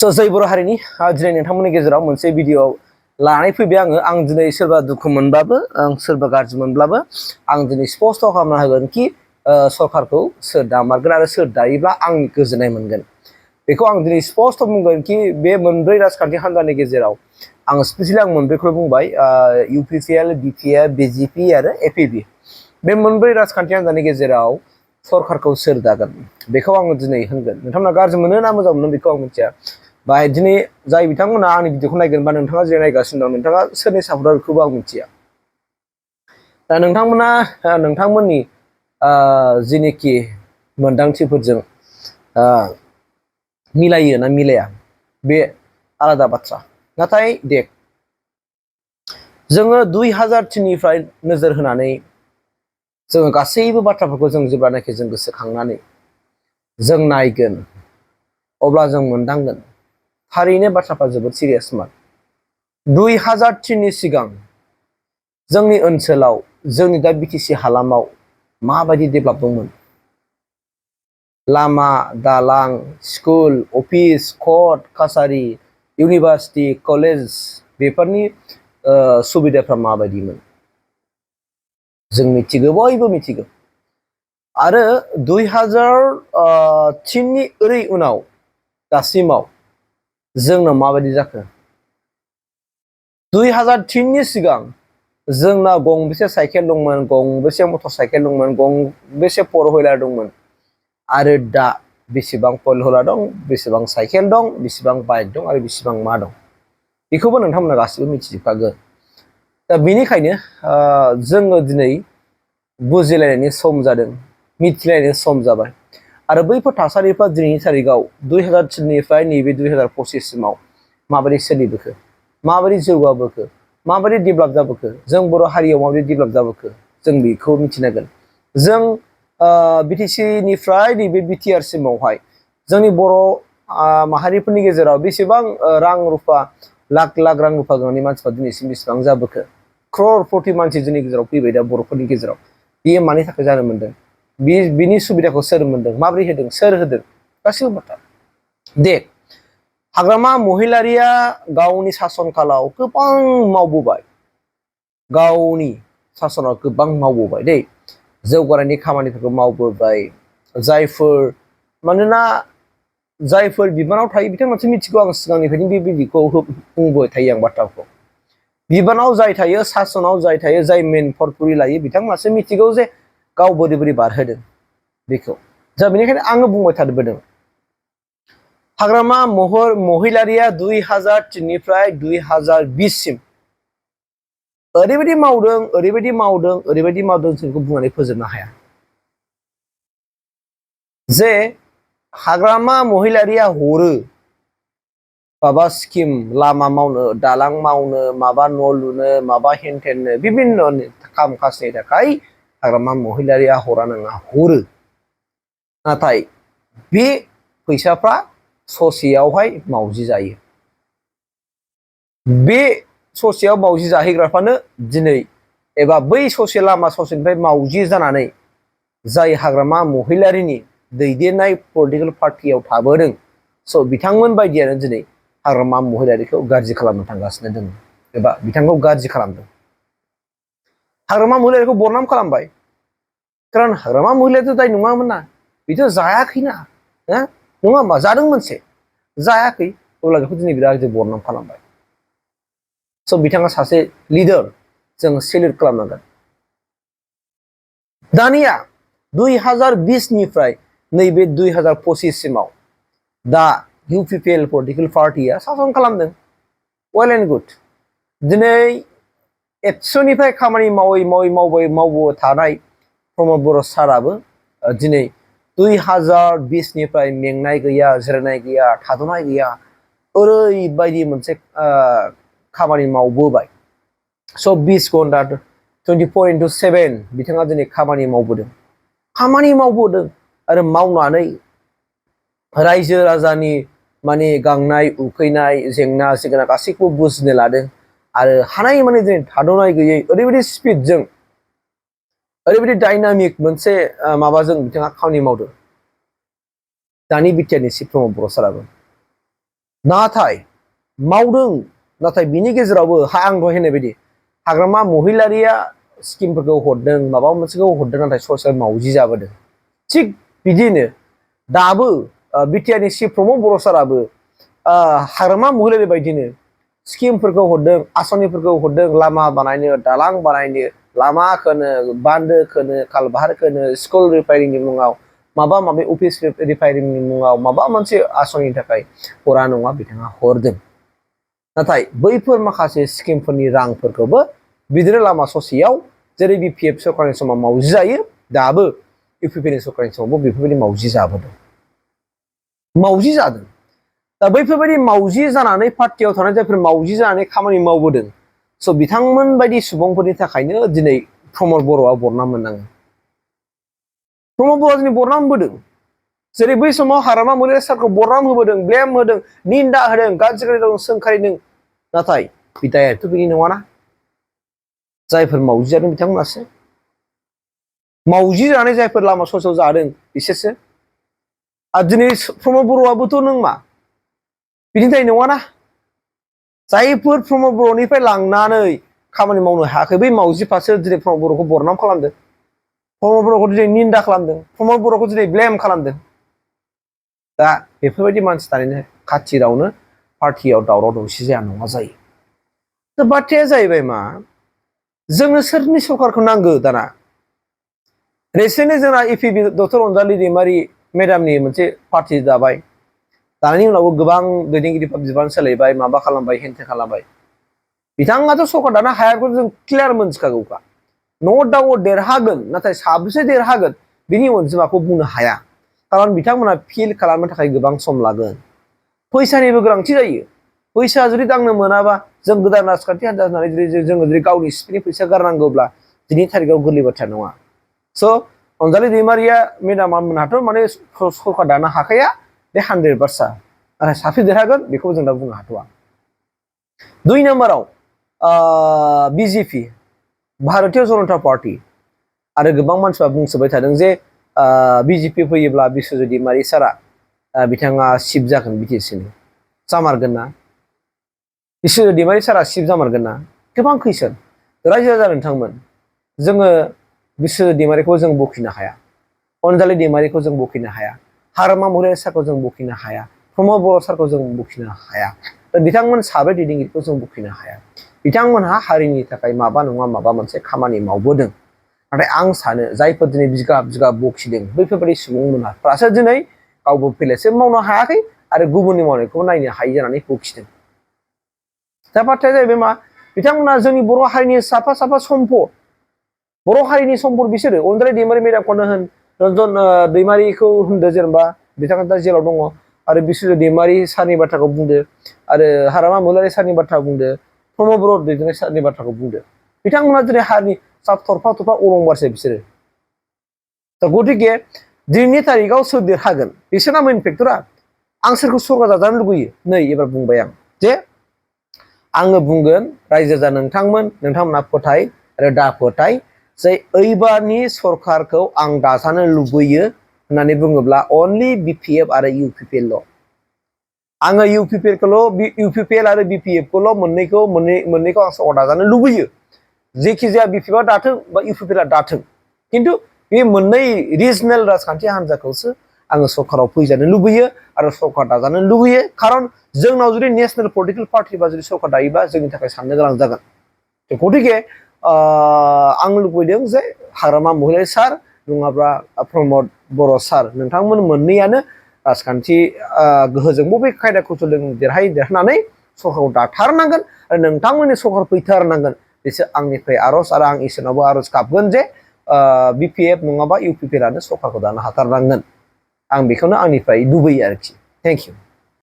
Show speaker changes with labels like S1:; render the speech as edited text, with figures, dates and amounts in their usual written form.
S1: जय बर' हारिनि दिनै नोंथांमोननि गेजेराव मोनसे भिडिअ लानानै फैबाय आं दिनै सोरबा दुखु मोनब्लाबो सोरबा गाज्रि मोनब्लाबो आं दिनै स्पष्ट खालामना होगोन कि सरकारखौ सोर दामारगोन आरो सोर दायोब्ला आं गोजोननाय मोनगोन बेखौ आं दिनै स्पष्ट बुंगोन कि बे मोनब्रै राजखान्थि हान्जानि गेजेराव आं स्पेसियेलि आं मोनब्रैखौ बुंबाय UPPL BPF BJP आरो APB बे मोनब्रै राजखान्थि हान्जानि गेजेराव सरकारखौ सोर दागोन बेखौ आं दिनै होनगोन नोंथांमोना गाज्रि मोनो ना मोजां मोनो बेखौ आं मिथिया बाय दिनै जाय बिथांमोना आंनि भिडिअखौ नायगोन बा नोंथाङा जे नायगासिनो दं नोंथाङा सोरनि सापर्टार बेखौबो आं मिथिया दा नोंथांमोना नोंथांमोननि जिनिखि मोनदांथिफोरजों मिलायो ना मिलाया बे आलादा बाथ्रा नाथाय देख जोङो 2003निफ्राय नोजोर होनानै जोङो गासैबो बाथ्राफोरखौ जों जेब्लानाखि जों गोसोखांनानै जों नायगोन अब्ला जों मोनदांगोन थारैनो बाथ्राफ्रा जोबोद सिरियासमोन 2003नि सिगां जोंनि ओनसोलाव जोंनि दा BTC हालामाव माबायदि डेभेलप दंमोन लामा दालां school office court कासारि university college बेफोरनि सुबिदाफ्रा माबायदिमोन जों मिथिगौ बयबो मिथिगौ आरो 2003नि ओरै उनाव दासिमाव जोंनाव माबायदि जाखो 2003नि सिगां जोंना गंबेसे साइकेल दंमोन गंबेसे मटर साइकेल दंमोन गंबेसे फर हुइलार दंमोन आरो दा बेसेबां फर हुइलार दं बेसेबां साइकेल दं बेसेबां बाइक दं आरो बेसेबां मा दं बेखौबो नोंथांमोना गासिबो मिथिजोबखागोन दा बेनिखायनो जोङो दिनै बुजिलायनायनि सम जादों मिथिलायनायनि सम जाबाय आरो बैफोर थासारिफ्रा दिनैनि तारिखआव 2003निफ्राय नैबे 2025 सिमाव माबायदि सोलिबोखो माबायदि जौगाबोखो माबायदि डेभेलप जाबोखो जों बर' हारियाव माबायदि डेभेलप जाबोखो जों बेखौ मिथिनांगोन जों BTCनिफ्राय नैबे BTR सिमावहाय जोंनि बर' माहारिफोरनि गेजेराव बेसेबां रां रुफा लाख लाख रां रुफा गोनांनि मानसिफ्रा दिनैसिम बेसेबां जाबोखो क्ररपति मानसि जोंनि गेजेराव फैबाय दा बर'फोरनि गेजेराव बेयो मानि थाखाय जानो मोन्दों बिनि सुबिदाखौ सोर मोन्दों माबोरै होदों सोर होदों गासिबो बाथ्रा दे हाग्रामा महिलारिया गावनि सासन कालाव गोबां मावबोबाय गावनि सासनाव गोबां मावबोबाय दै जौगानायनि खामानिफोरखौ मावबोबाय मानोना जायफोर बिबानाव थायो बिथांमोनासो मिथिगौ आं सिगांनिफ्रायनो बे बिदिखौ बुंबाय थायो आं बाथ्राखौ बिबानाव जाय थायो सासनाव जाय थायो जाय मेन पर्टफलिय लायो बिथांमोनासो मिथिगौ जे गाव बोरै बोरै बारहोदों बेखौ दा बेनिखायनो आङो बुंबाय थाबोदों हाग्रामा महिलारिया 2003निफ्राय 2020 सिम ओरैबायदि मावदों जों बेखौ बुंनानै फोजोबनो हाया जे हाग्रामा महिलारिया हरो माबा स्किम लामा मावनो दालां मावनो माबा न' लुनो माबा हेनथेननो बिभिन्न काम काजनि थाखाय हाग्रामा महिलारिया हरा नङा हरो नाथाय बे फैसाफ्रा ससेयावहाय मावजि जायो बे ससेयाव मावजि जाहैग्राफ्रानो दिनै एबा बै ससे लामा ससेनिफ्राय मावजि जानानै जाय हाग्रामा महिलारिनि दैदेननाय पलिटिकेल पार्टियाव थाबोदों स' बिथांमोन बायदियानो दिनै हाग्रामा महिलारिखौ गाज्रि खालामनो थांगासिनो दङ एबा बिथांखौ गाज्रि खालामदों हाग्रामा महिलारिखौ बरनाम खालामबाय खारन हाग्रामा महिलारियाथ' दाय नङामोन ना बेथ' जायाखैना नङा होमबा जादों मोनसे जायाखै अब्ला बेखौ दिनै बिराद बरनाम खालामबाय स' बिथाङा सासे लिडार जों सेल्युट खालामनांगोन दानिया 2020निफ्राय नैबे 2025 सिमाव दा UPPL पलिटिकेल पार्टिया सासन खालामदों वेल एन्ड गुड दिनै एबसुनिफ्राय खामानि मावबोबाय थानाय प्रमद बर' साराबो दिनै 2020निफ्राय मेंनाय गैया जिरायनाय गैया थाद'नाय गैया ओरैबायदि मोनसे खामानि मावबोबाय स' 20 घन्टा 24/7 बिथाङा दिनै खामानि मावबोदों आरो मावनानै रायजो राजानि माने गांनाय उखैनाय जेंना जेंना गासैखौबो बुजिनो लादों आरो हानाय माने दिनै थाद'नाय गैयै ओरैबायदि स्पिडजों ओरैबायदि डायनामिक मोनसे माबाजों बिथाङा खामानि मावदों दानि बिटिआरनि चिफ प्रमद बर' साराबो नाथाय मावदों नाथाय बिनि गेजेरावबो आं दहाय होननाय बायदि हाग्रामा महिलारिया स्किमफोरखौ हरदों माबा मोनसेखौ हरदों नाथाय ससेल मावजि जाबोदों थिग बिदिनो दाबो बिटिआरनि चिफ प्रमद बर' साराबो हाग्रामा महिलारि बायदिनो स्किमफोरखौ हरदों आसनिफोरखौ हरदों लामा बानायनो दालां बानायनो लामा खोनो बान्दो खोनो कालभार खोनो स्कुल रिपेयारिंनि मुङाव माबा माबि अफिस रिपेयारिंनि मुङाव माबा मोनसे आसनिनि थाखाय हरा नङा बिथाङा हरदों नाथाय बैफोर माखासे स्किमफोरनि रांफोरखौबो बिदिनो लामा ससेयाव जेरै बिपिएफ सरकारनि समाव मावजि जायो दाबो इउपिपिनि सरकारनि समावबो बेफोरबायदि मावजि जाबोदों मावजि जादों दा बैफोरबायदि मावजि जानानै पार्टियाव थानाय जायफोर मावजि जानानै खामानि मावबोदों स' बिथांमोन बायदि सुबुंफोरनि थाखायनो दिनै प्रमद बर'आ बरनाम मोननाङो प्रमद बर'आ दिनै बरनाम होबोदों जेरै बै समाव हाग्रामा महिलारि सारखौ बरनाम होबोदों ब्लेम होदों निन्दा होदों गाज्रि सोंखारिदों नाथाय बिदायाथ' बिनि नङाना जायफोर मावजि जादों बिथांमोनासो मावजि जानानै जायफोर लामा ससेयाव जादों बिसोरसो आरो दिनै प्रमद बर'आबोथ' नों मा बिनि दाय नङाना जायफोर प्रमद बर'निफ्राय लांनानै खामानि मावनो हायाखै बै मावजिफ्रासो दिनै प्रमद बर'खौ बरनाम खालामदों प्रमद बर'खौ दिनै निन्दा खालामदों प्रमद बर'खौ दिनै ब्लेम खालामदों दा बेफोरबायदि मानसि थानायनि खाथिरावनो पार्टियाव दावराव दावसि जाया नङा जायो दा बाथ्राया जाहैबाय मा जोंनो सोरनि सरकारखौ नांगौ दाना रिसेन्टलि जोंना इपिबि डक्टर अनजालि दैमारि मेडामनि मोनसे पार्टि दाबाय दानि उनावबो गोबां दैदेनगिरिफ्रा बिबान सोलायबाय माबा खालामबाय हेंथा खालामबाय बिथाङाथ' सरकार दानो हायाखौ जों क्लियार मोनथिखागौखा नो डाउट देरहागोन नाथाय साबेसे देरहागोन बिनि अनजिमाखौ बुंनो हाया खारन बिथांमोना फिल खालामनो थाखाय गोबां सम लागोन फैसानिबो गोनांथि जायो फैसा जुदि दांनो मोनाबा जों गोदान राजखान्थि हान्जा होननानै जोङो जुदि गावनि सिपिनि फैसा गारनांगौब्ला दिनैनि थारिखआव गोरलै बाथ्रा नङा स' अनजालि दैमारिया मेडामा मोनहाथ' माने सरकार दानो हाखाया बे 100 बाथ्रा नाथाय साबसे देरहागोन बेखौ जों दा बुंनो हाथ'वा 2 नाम्बाराव बिजेपि भारतीय जनता पार्टी आरो गोबां मानसिफ्रा बुंसोबाय थादों जे बिजेपि फैयोब्ला बिश्वजित दैमारि सारा बिथाङा चिफ जागोन बिटिसिनि जामारगोन ना बिश्वजित दैमारि सारा चिफ जामारगोन ना गोबां कुइसन रायजो राजा नोंथांमोन जोङो बिश्वजित दैमारिखौ जों बखिनो हाया अनजालि दैमारिखौ जों बखिनो हाया हाग्रामा महिलारि सारखौ जों बखिनो हाया प्रमद बर' सारखौ जों बखिनो हाया बिथांमोन साब्रै दैदेनगिरिखौ जों बखिनो हाया बिथांमोनहा हारिनि थाखाय माबा नङा माबा मोनसे खामानि मावबोदों नाथाय आं सानो जायफोर दिनै बिगाब बिगाब बखिदों बैफोरबायदि सुबुंमोनहासो दिनै गावबो फेलेसो मावनो हायाखै आरो गुबुननि मावनायखौ नायनो हायि जानानै बखिदों दा बाथ्राया जाहैबाय मा बिथांमोना जोंनि बर' हारिनि साफा साफा सम्पद बर' हारिनि सम्पद बिसोरो अनजालि दैमारि मेडामखौनो होन रन्जन दैमारिखौ होनदो जेनेबा बिथाङा दा जेलाव दङ आरो बिश्वजित दैमारि सारनि बाथ्राखौ बुंदो आरो हाग्रामा महिलारि सारनि बाथ्रा बुंदो प्रमद बर' दैदेनगिरि सारनि बाथ्राखौ बुंदो बिथांमोना दिनै हारिनि थरफा थरफा अलंबारसो बिसोरो दा गतिके दिनैनि तारिखआव सोर देरहागोन बिसोरना मेइन फेक्टरा आं सोरखौ सरकार जाजानो लुगैयो नै एबार बुंबाय आं जे आङो बुंगोन रायजो राजा नोंथांमोना फोथाय आरो दा फोथाय जे ओइबारनि सरकारखौ आं दाजानो लुबैयो होननानै बुङोब्ला अनलि बिपिएफ आरो इउपिपिएल आङो इउपिपिएल आरो बिपिएफखौल मोननैखौ आं सरकार दाजानो लुबैयो जेखि जाया बिपिएफआ दाथों बा इउपिपिएलआ दाथों खिन्थु बे मोननै रिजनेल राजखान्थि हान्जाखौसो आङो सरकाराव फैजानो लुबैयो आरो सरकार दाजानो लुबैयो खारन जोंनाव जुदि नेशनेल पलिटिकेल पार्टि बा जुदि सरकार दायोबा जोंनि थाखाय साननो गोनां जागोन गतिके आं लुबैदों जे हाग्रामा महिलारि सार नङाब्ला प्रमद बर' सार नोंथांमोन मोननैयानो राजखान्थि गोहोजों बबे खायदा कौशलजों देरहानानै सरकारखौ दाथारनांगोन आरो नोंथांमोननि सरकार फैथारनांगोन बेसो आंनिफ्राय आर'ज आरो आं इसोरनावबो आर'ज गाबगोन जे बिपिएफ नङाबा इउपिपिएलआनो सरकारखौ दानो हाथारनांगोन आं बेखौनो आंनिफ्राय लुबैयो आरोखि थेंक इउ